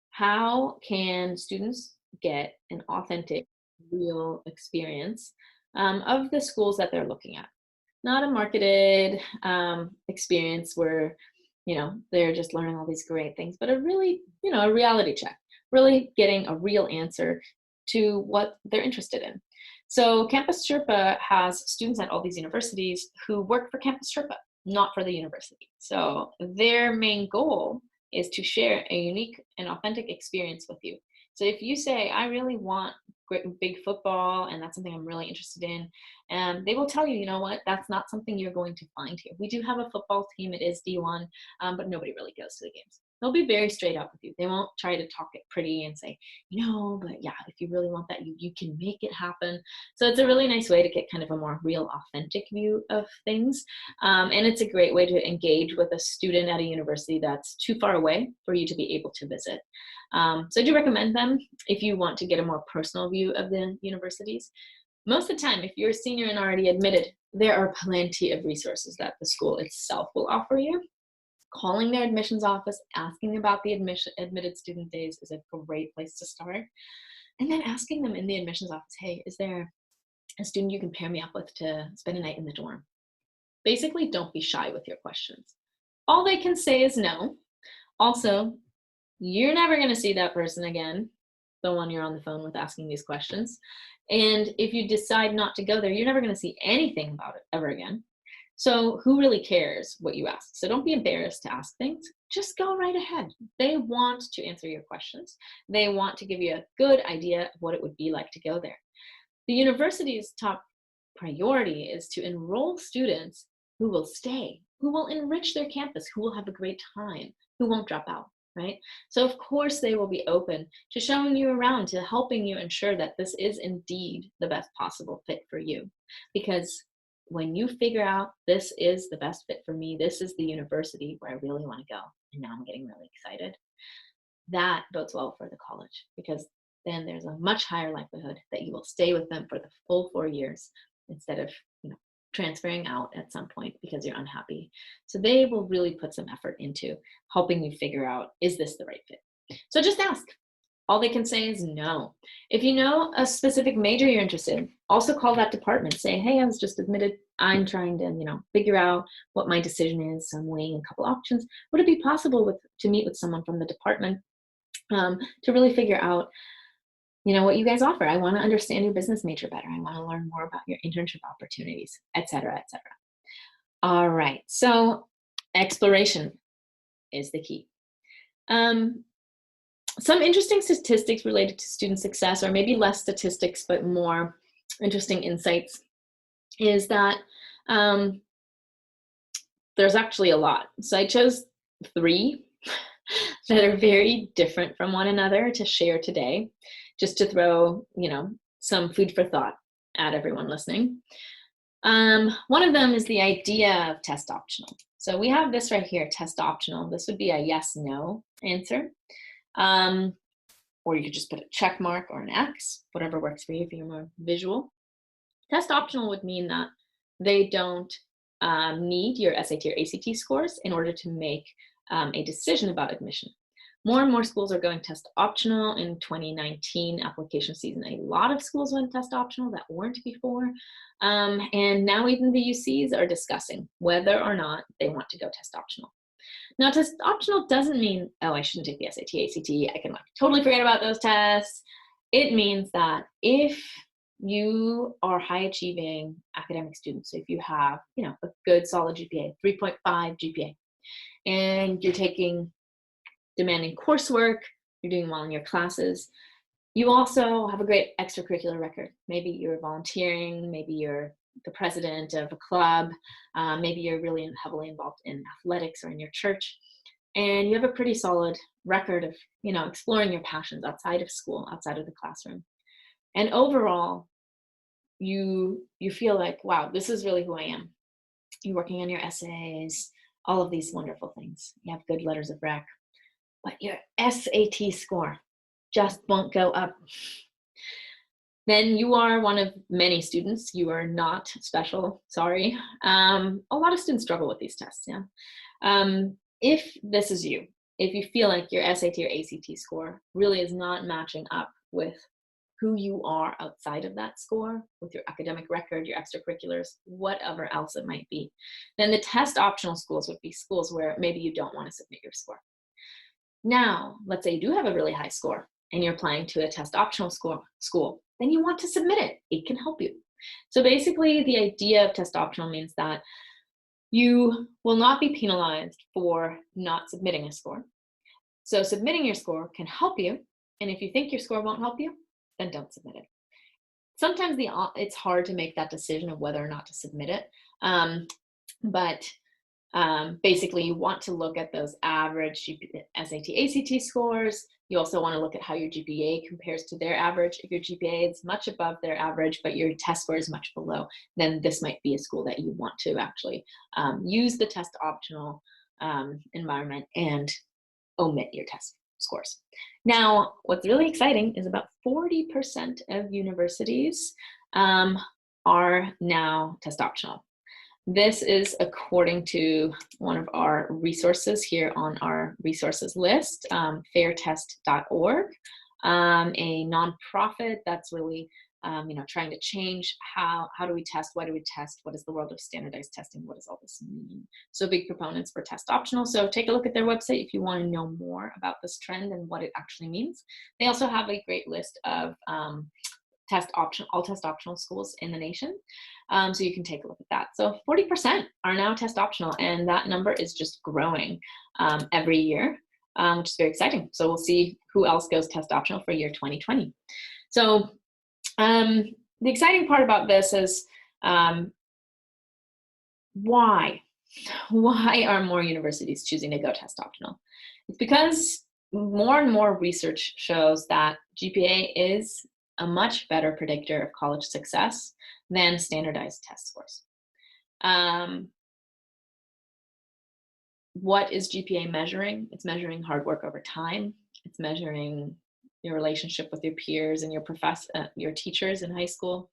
how can students get an authentic, real experience of the schools that they're looking at? Not a marketed experience where, they're just learning all these great things, but a really, a reality check, really getting a real answer to what they're interested in. So Campus Sherpa has students at all these universities who work for Campus Sherpa, not for the university. So their main goal is to share a unique and authentic experience with you. So if you say, I really want big football and that's something I'm really interested in, and they will tell you, you know what, that's not something you're going to find here. We do have a football team, it is D1, but nobody really goes to the games. They'll be very straight up with you. They won't try to talk it pretty and say, but yeah, if you really want that, you can make it happen. So it's a really nice way to get kind of a more real, authentic view of things. And it's a great way to engage with a student at a university that's too far away for you to be able to visit. So I do recommend them if you want to get a more personal view of the universities. Most of the time, if you're a senior and already admitted, there are plenty of resources that the school itself will offer you. Calling their admissions office, asking about the admitted student days is a great place to start. And then asking them in the admissions office, hey, is there a student you can pair me up with to spend a night in the dorm? Basically, don't be shy with your questions. All they can say is no. Also, you're never going to see that person again, the one you're on the phone with asking these questions. And if you decide not to go there, you're never going to see anything about it ever again. So who really cares what you ask? So don't be embarrassed to ask things. Just go right ahead. They want to answer your questions. They want to give you a good idea of what it would be like to go there. The university's top priority is to enroll students who will stay, who will enrich their campus, who will have a great time, who won't drop out, right? So of course they will be open to showing you around, to helping you ensure that this is indeed the best possible fit for you. Because when you figure out this is the best fit for me, this is the university where I really want to go, and now I'm getting really excited, that bodes well for the college, because then there's a much higher likelihood that you will stay with them for the full 4 years instead of transferring out at some point because you're unhappy. So they will really put some effort into helping you figure out, is this the right fit? So just ask. All they can say is no. If you know a specific major you're interested in, also call that department. Say, hey, I was just admitted. I'm trying to, figure out what my decision is. So I'm weighing a couple options. Would it be possible to meet with someone from the department to really figure out, what you guys offer. I want to understand your business major better. I want to learn more about your internship opportunities, et cetera, et cetera. All right, so exploration is the key. Some interesting statistics related to student success, or maybe less statistics, but more interesting insights, is that there's actually a lot. So I chose 3 that are very different from one another to share today, just to throw, some food for thought at everyone listening. One of them is the idea of test optional. So we have this right here, test optional. This would be a yes, no answer. Or you could just put a check mark or an X, whatever works for you if you're more visual. Test optional would mean that they don't need your SAT or ACT scores in order to make a decision about admission. More and more schools are going test optional. In 2019 application season, a lot of schools went test optional that weren't before. And now even the UCs are discussing whether or not they want to go test optional. Now, test optional doesn't mean, oh, I shouldn't take the SAT, ACT, I can totally forget about those tests. It means that if you are high achieving academic students, so if you have, a good solid GPA, 3.5 GPA, and you're taking demanding coursework, you're doing well in your classes, you also have a great extracurricular record. Maybe you're volunteering, maybe you're the president of a club, maybe you're really heavily involved in athletics or in your church, and you have a pretty solid record of, exploring your passions outside of school, outside of the classroom. And overall, you feel like, wow, this is really who I am. You're working on your essays, all of these wonderful things. You have good letters of rec, but your SAT score just won't go up. Then you are one of many students. You are not special, sorry. A lot of students struggle with these tests, yeah. If this is you, if you feel like your SAT or ACT score really is not matching up with who you are outside of that score, with your academic record, your extracurriculars, whatever else it might be, then the test optional schools would be schools where maybe you don't want to submit your score. Now, let's say you do have a really high score and you're applying to a test optional school, then you want to submit it. It can help you. So basically, the idea of test optional means that you will not be penalized for not submitting a score. So submitting your score can help you, and if you think your score won't help you, then don't submit it. Sometimes it's hard to make that decision of whether or not to submit it, but basically you want to look at those average SAT, ACT scores. You also want to look at how your GPA compares to their average. If your GPA is much above their average, but your test score is much below, then this might be a school that you want to actually use the test optional environment and omit your test scores. Now, what's really exciting is about 40% of universities are now test optional. This is according to one of our resources here on our resources list, fairtest.org, a nonprofit that's really trying to change how do we test, why do we test, what is the world of standardized testing, what does all this mean? So big proponents for test optional. So take a look at their website if you want to know more about this trend and what it actually means. They also have a great list of all test optional schools in the nation. So you can take a look at that. So 40% are now test optional, and that number is just growing every year, which is very exciting. So we'll see who else goes test optional for year 2020. So the exciting part about this is why are more universities choosing to go test optional? It's because more and more research shows that GPA is a much better predictor of college success than standardized test scores. What is GPA measuring? It's measuring hard work over time. It's measuring your relationship with your peers and your teachers in high school.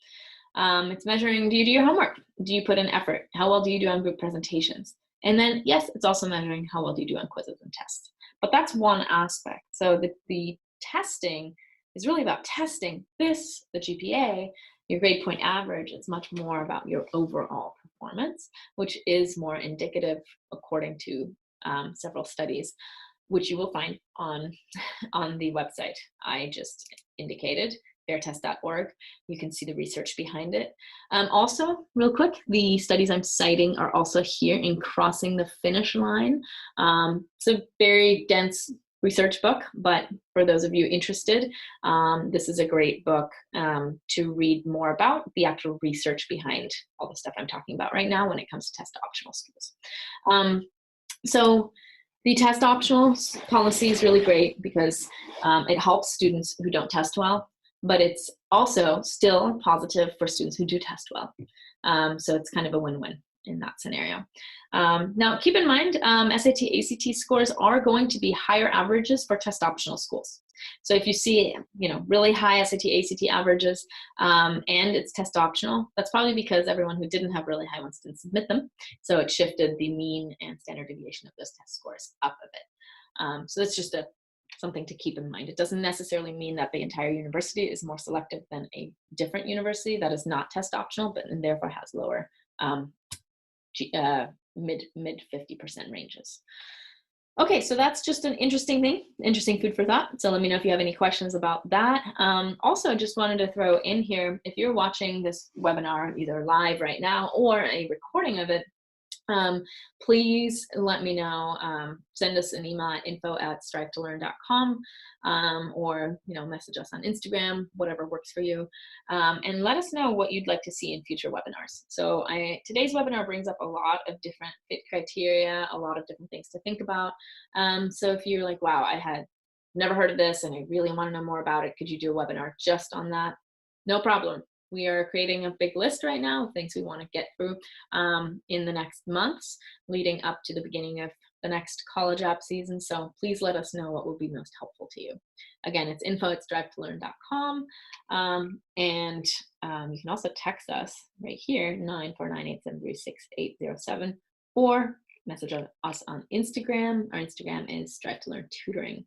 It's measuring, do you do your homework? Do you put in effort? How well do you do on group presentations? And then, yes, it's also measuring how well do you do on quizzes and tests. But that's one aspect. So the testing is really about testing the GPA, your grade point average. It's much more about your overall performance, which is more indicative, according to several studies, which you will find on, on the website I just indicated, fairtest.org. You can see the research behind it. Also, real quick, the studies I'm citing are also here in Crossing the Finish Line. It's a very dense research book, but for those of you interested, this is a great book to read more about the actual research behind all the stuff I'm talking about right now when it comes to test optional schools. So the test optional policy is really great because it helps students who don't test well, but it's also still positive for students who do test well. So it's kind of a win-win in that scenario. Now, keep in mind, SAT, ACT scores are going to be higher averages for test optional schools. So if you see, really high SAT, ACT averages and it's test optional, that's probably because everyone who didn't have really high ones didn't submit them. So it shifted the mean and standard deviation of those test scores up a bit. So that's just something to keep in mind. It doesn't necessarily mean that the entire university is more selective than a different university that is not test optional, but and therefore has lower mid 50% ranges. Okay, so that's just an interesting thing, interesting food for thought. So let me know if you have any questions about that. Also, just wanted to throw in here, if you're watching this webinar either live right now or a recording of it, please let me know. Send us an email at info@strivetololearn.com or message us on Instagram, whatever works for you, and let us know what you'd like to see in future webinars. So today's webinar brings up a lot of different fit criteria, a lot of different things to think about. So if you're like, wow, I had never heard of this and I really want to know more about it, could you do a webinar just on that? No problem. We are creating a big list right now of things we want to get through in the next months leading up to the beginning of the next college app season. So please let us know what will be most helpful to you. Again, it's info@strivetololearn.com. And you can also text us right here, 949-873-6807, or message us on Instagram. Our Instagram is Strive to Learn Tutoring.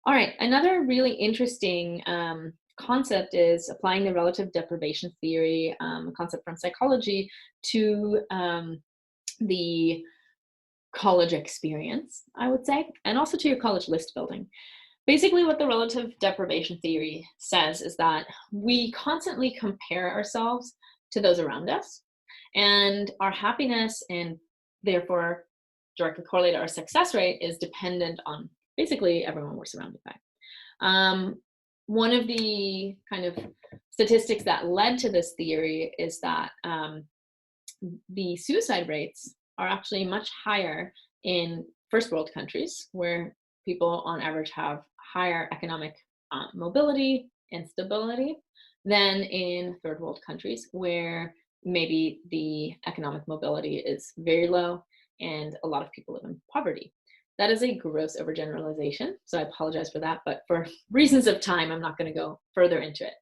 All right, another really interesting concept is applying the relative deprivation theory, a concept from psychology, to the college experience, I would say, and also to your college list building. Basically, what the relative deprivation theory says is that we constantly compare ourselves to those around us, and our happiness and therefore directly correlated our success rate is dependent on basically everyone we're surrounded by. One of the kind of statistics that led to this theory is that the suicide rates are actually much higher in first world countries, where people on average have higher economic mobility and stability, than in third world countries, where maybe the economic mobility is very low and a lot of people live in poverty. That is a gross overgeneralization, so I apologize for that, but for reasons of time, I'm not going to go further into it.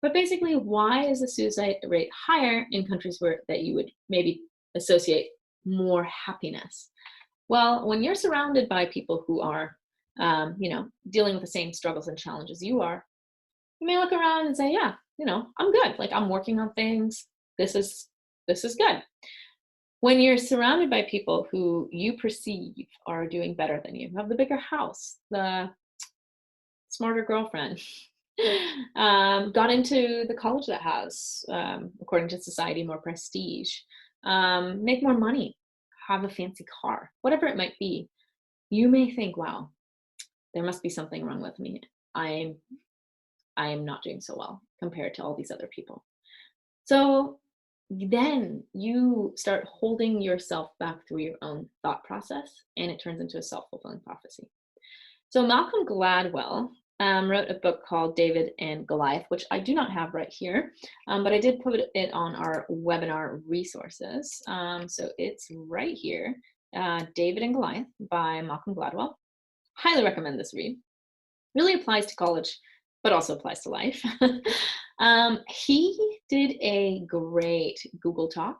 But basically, why is the suicide rate higher in countries that you would maybe associate more happiness? Well, when you're surrounded by people who are, dealing with the same struggles and challenges you are, you may look around and say, yeah, I'm good. Like, I'm working on things. This is good. When you're surrounded by people who you perceive are doing better than you, have the bigger house, the smarter girlfriend, got into the college that has, according to society, more prestige, make more money, have a fancy car, whatever it might be, you may think, wow, there must be something wrong with me. I am not doing so well compared to all these other people. So then you start holding yourself back through your own thought process, and it turns into a self-fulfilling prophecy. So Malcolm Gladwell wrote a book called David and Goliath, which I do not have right here, but I did put it on our webinar resources. So it's right here, David and Goliath by Malcolm Gladwell. Highly recommend this read. Really applies to college, but also applies to life. He did a great Google Talk,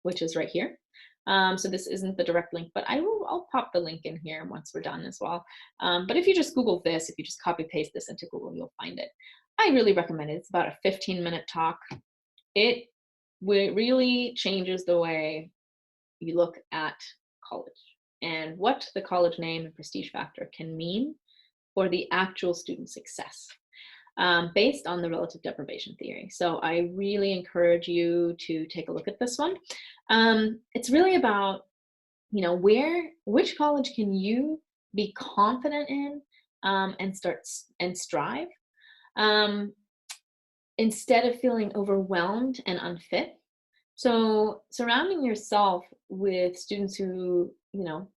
which is right here. So this isn't the direct link, but I'll pop the link in here once we're done as well. But if you just Google this, if you just copy paste this into Google, you'll find it. I really recommend it. It's about a 15-minute talk. It really changes the way you look at college. and what the college name and prestige factor can mean for the actual student success, based on the relative deprivation theory. So I really encourage you to take a look at this one. It's really about, which college can you be confident in, and strive, um, instead of feeling overwhelmed and unfit. So surrounding yourself with students who,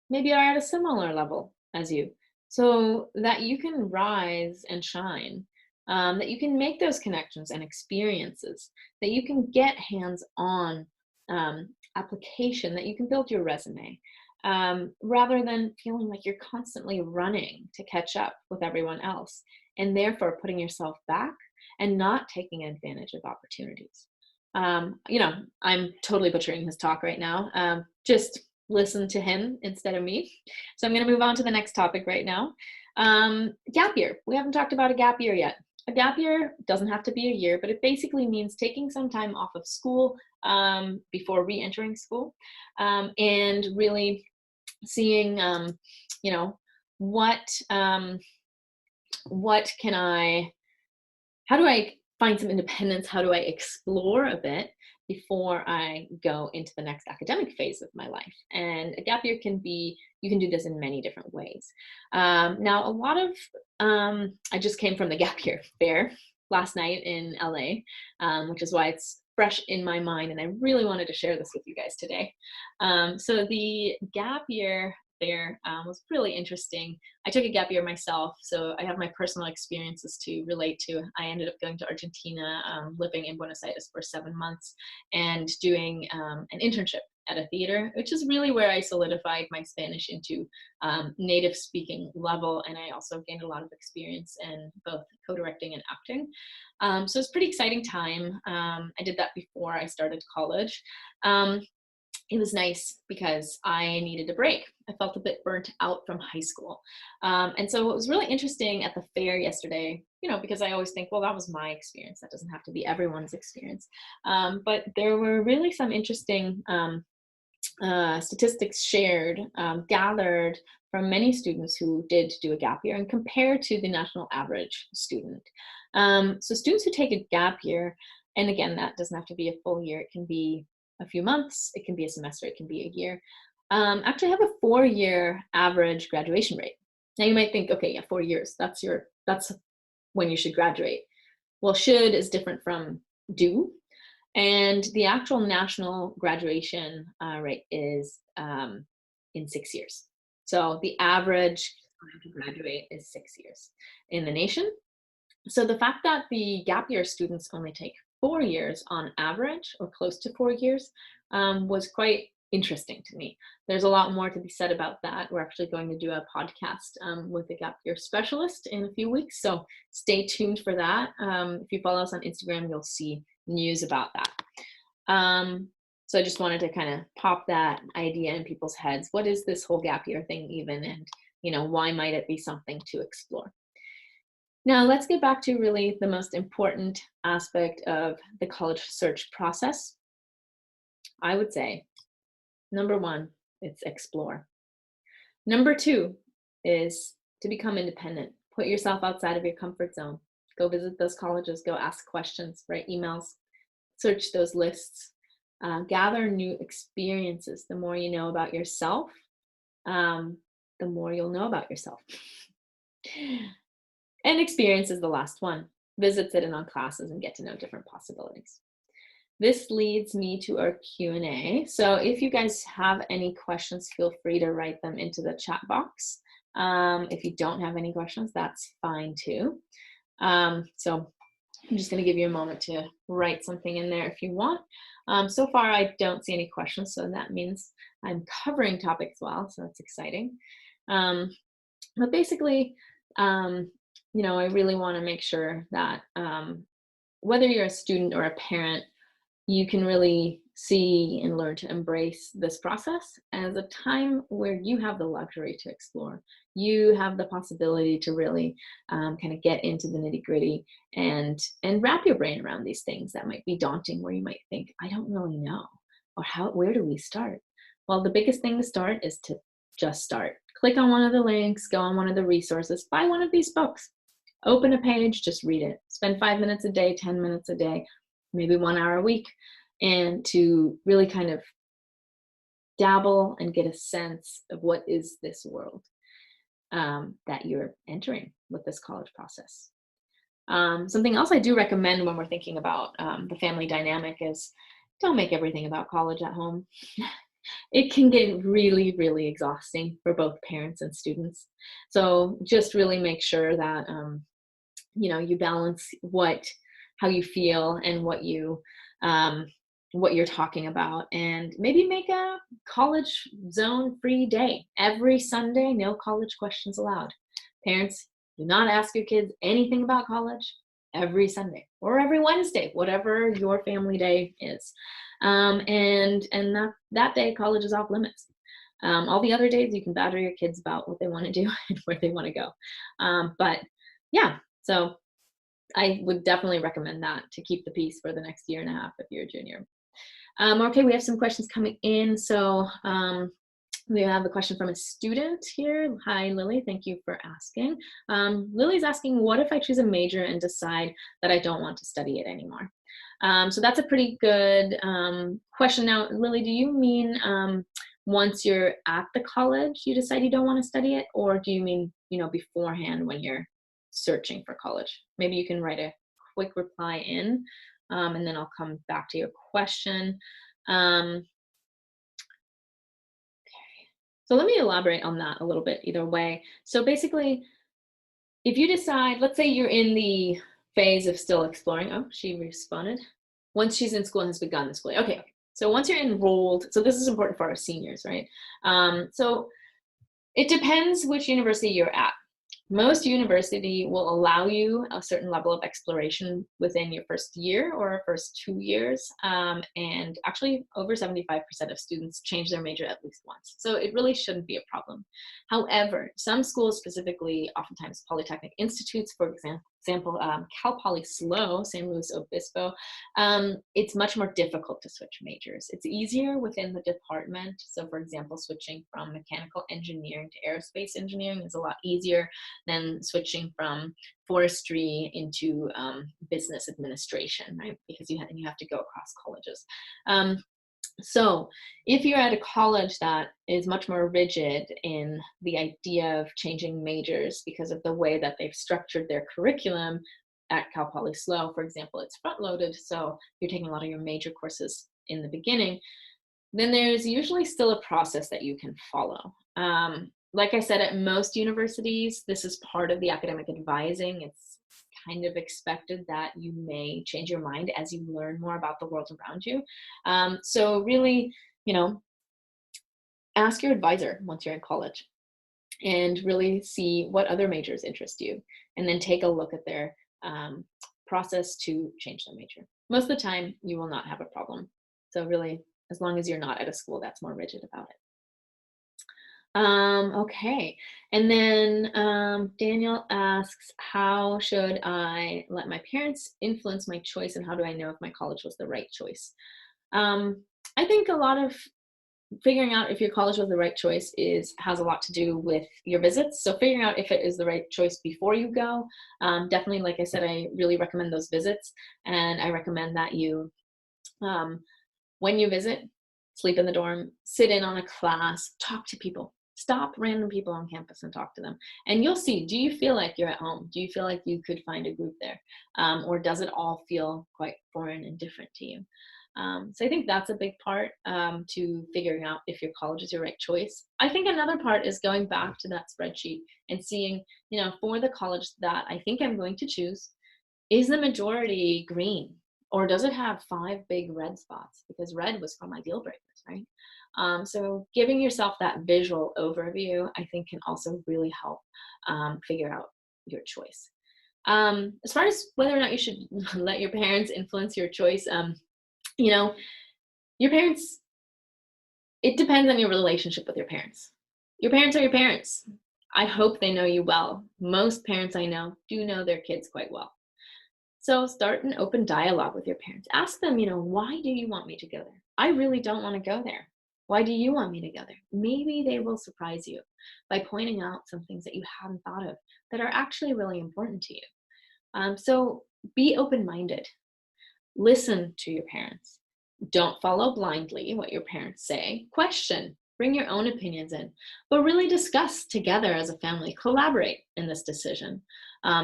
maybe are at a similar level as you, so that you can rise and shine, that you can make those connections and experiences, that you can get hands-on application, that you can build your resume, rather than feeling like you're constantly running to catch up with everyone else, and therefore putting yourself back and not taking advantage of opportunities. I'm totally butchering his talk right now. Just listen to him instead of me. So I'm going to move on to the next topic right now. Gap year. We haven't talked about a gap year yet. A gap year doesn't have to be a year, but it basically means taking some time off of school, before re-entering school, and really seeing, what can how do I find some independence? How do I explore a bit before I go into the next academic phase of my life? And a gap year you can do this in many different ways. Now, a lot of, I just came from the gap year fair last night in LA, which is why it's fresh in my mind. And I really wanted to share this with you guys today. So the gap year fair was really interesting. I took a gap year myself, so I have my personal experiences to relate to. I ended up going to Argentina, living in Buenos Aires for 7 months, and doing an internship at a theater, which is really where I solidified my Spanish into native speaking level, and I also gained a lot of experience in both co-directing and acting. So it's a pretty exciting time. I did that before I started college. It was nice because I needed a break. I felt a bit burnt out from high school. And so what was really interesting at the fair yesterday, because I always think, well, that was my experience. That doesn't have to be everyone's experience. But there were really some interesting statistics shared, gathered from many students who did do a gap year and compared to the national average student. So students who take a gap year, and again, that doesn't have to be a full year. It can be a few months, it can be a semester, it can be a year, actually have a 4-year average graduation rate. Now you might think, okay, yeah, 4 years, that's when you should graduate. Well, should is different from do. And the actual national graduation rate is in 6 years. So the average time to graduate is 6 years in the nation. So the fact that the gap year students only take 4 years on average, or close to 4 years, was quite interesting to me. There's a lot more to be said about that. We're actually going to do a podcast with a gap year specialist in a few weeks, so stay tuned for that. If you follow us on Instagram, you'll see news about that. So I just wanted to kind of pop that idea in people's heads. What is this whole gap year thing even? And, why might it be something to explore? Now, let's get back to really the most important aspect of the college search process. I would say, number 1, it's explore. Number 2 is to become independent. Put yourself outside of your comfort zone. Go visit those colleges, go ask questions, write emails, search those lists, gather new experiences. The more you know about yourself, the more you'll know about yourself. And experience is the last one. Visit, sit in on classes, and get to know different possibilities. This leads me to our Q&A. So if you guys have any questions, feel free to write them into the chat box. If you don't have any questions, that's fine too. So I'm just going to give you a moment to write something in there if you want. So far, I don't see any questions, so that means I'm covering topics well, so that's exciting. But basically, I really want to make sure that whether you're a student or a parent, you can really see and learn to embrace this process as a time where you have the luxury to explore. You have the possibility to really kind of get into the nitty-gritty and wrap your brain around these things that might be daunting, where you might think, I don't really know, or where do we start? Well, the biggest thing to start is to just start. Click on one of the links, go on one of the resources, buy one of these books. Open a page, just read it. Spend 5 minutes a day, 10 minutes a day, maybe 1 hour a week, and to really kind of dabble and get a sense of what is this world that you're entering with this college process. Something else I do recommend when we're thinking about the family dynamic is don't make everything about college at home. It can get really, really exhausting for both parents and students. So just really make sure that you balance how you feel and what you're talking about, and maybe make a college zone free day every Sunday. No college questions allowed. Parents, do not ask your kids anything about college every Sunday or every Wednesday, whatever your family day is. And that day, college is off limits. All the other days, you can badger your kids about what they want to do and where they want to go. But yeah, so I would definitely recommend that to keep the peace for the next year and a half if you're a junior. Okay, we have some questions coming in. So we have a question from a student here. Hi, Lily. Thank you for asking. Lily's asking, what if I choose a major and decide that I don't want to study it anymore? So that's a pretty good question. Now, Lily, do you mean once you're at the college, you decide you don't want to study it? Or do you mean, beforehand when you're searching for college? Maybe you can write a quick reply in, and then I'll come back to your question. So let me elaborate on that a little bit either way. So basically, if you decide, let's say you're in the phase of still exploring. Oh, she responded. Once she's in school and has begun the school. Okay. So once you're enrolled, so this is important for our seniors, right? So it depends which university you're at. Most university will allow you a certain level of exploration within your first year or first 2 years. And actually over 75% of students change their major at least once. So it really shouldn't be a problem. However, some schools, specifically oftentimes Polytechnic Institutes, for example, Cal Poly SLO, San Luis Obispo, it's much more difficult to switch majors. It's easier within the department. So for example, switching from mechanical engineering to aerospace engineering is a lot easier than switching from forestry into business administration, right? Because you have to go across colleges. So if you're at a college that is much more rigid in the idea of changing majors because of the way that they've structured their curriculum at Cal Poly SLO, for example, it's front-loaded, so you're taking a lot of your major courses in the beginning, then there's usually still a process that you can follow. Like I said, at most universities, this is part of the academic advising. It's kind of expected that you may change your mind as you learn more about the world around you. So really, ask your advisor once you're in college and really see what other majors interest you, and then take a look at their process to change the major. Most of the time, you will not have a problem. So really, as long as you're not at a school that's more rigid about it. Okay, and then Daniel asks, how should I let my parents influence my choice, and how do I know if my college was the right choice? I think a lot of figuring out if your college was the right choice has a lot to do with your visits. So figuring out if it is the right choice before you go. Definitely, like I said, I really recommend those visits, and I recommend that you, when you visit, sleep in the dorm, sit in on a class, talk to people. Stop random people on campus and talk to them. And you'll see, do you feel like you're at home? Do you feel like you could find a group there? Or does it all feel quite foreign and different to you? So I think that's a big part to figuring out if your college is your right choice. I think another part is going back to that spreadsheet and seeing, for the college that I think I'm going to choose, is the majority green? Or does it have 5 big red spots? Because red was for my deal breakers, right? So giving yourself that visual overview, I think, can also really help figure out your choice. As far as whether or not you should let your parents influence your choice, your parents, it depends on your relationship with your parents. Your parents are your parents. I hope they know you well. Most parents I know do know their kids quite well. So start an open dialogue with your parents. Ask them, why do you want me to go there? I really don't want to go there. Why do you want me to go there? Maybe they will surprise you by pointing out some things that you hadn't thought of that are actually really important to you. So be open minded. Listen to your parents. Don't follow blindly what your parents say. Question. Bring your own opinions in, but really discuss together as a family. Collaborate in this decision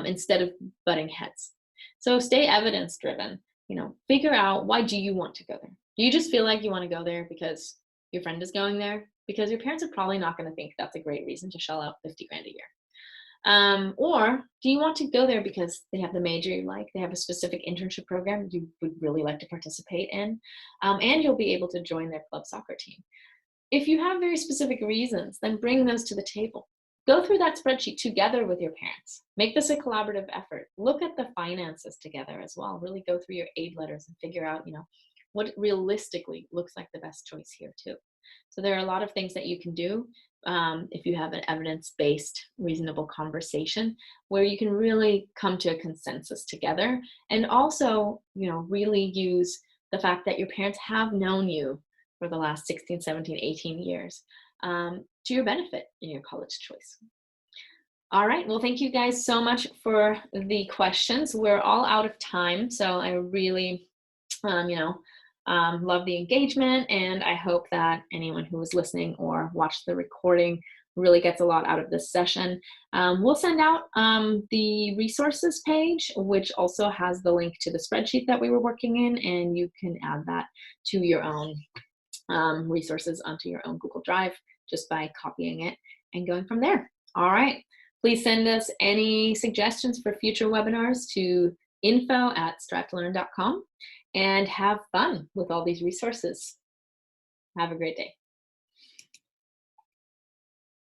instead of butting heads. So stay evidence driven. Figure out, why do you want to go there? Do you just feel like you want to go there because your friend is going there? Because your parents are probably not going to think that's a great reason to shell out 50 grand a year. Or do you want to go there because they have the major you like, they have a specific internship program you would really like to participate in, and you'll be able to join their club soccer team? If you have very specific reasons, then bring those to the table. Go through that spreadsheet together with your parents. Make this a collaborative effort. Look at the finances together as well. Really go through your aid letters and figure out, what realistically looks like the best choice here too. So there are a lot of things that you can do if you have an evidence-based, reasonable conversation where you can really come to a consensus together, and also, really use the fact that your parents have known you for the last 16, 17, 18 years to your benefit in your college choice. All right, well, thank you guys so much for the questions. We're all out of time, so I really, love the engagement, and I hope that anyone who was listening or watched the recording really gets a lot out of this session. We'll send out the resources page, which also has the link to the spreadsheet that we were working in, and you can add that to your own resources onto your own Google Drive just by copying it and going from there. All right, please send us any suggestions for future webinars to info@stratlearn.com, and have fun with all these resources. Have a great day.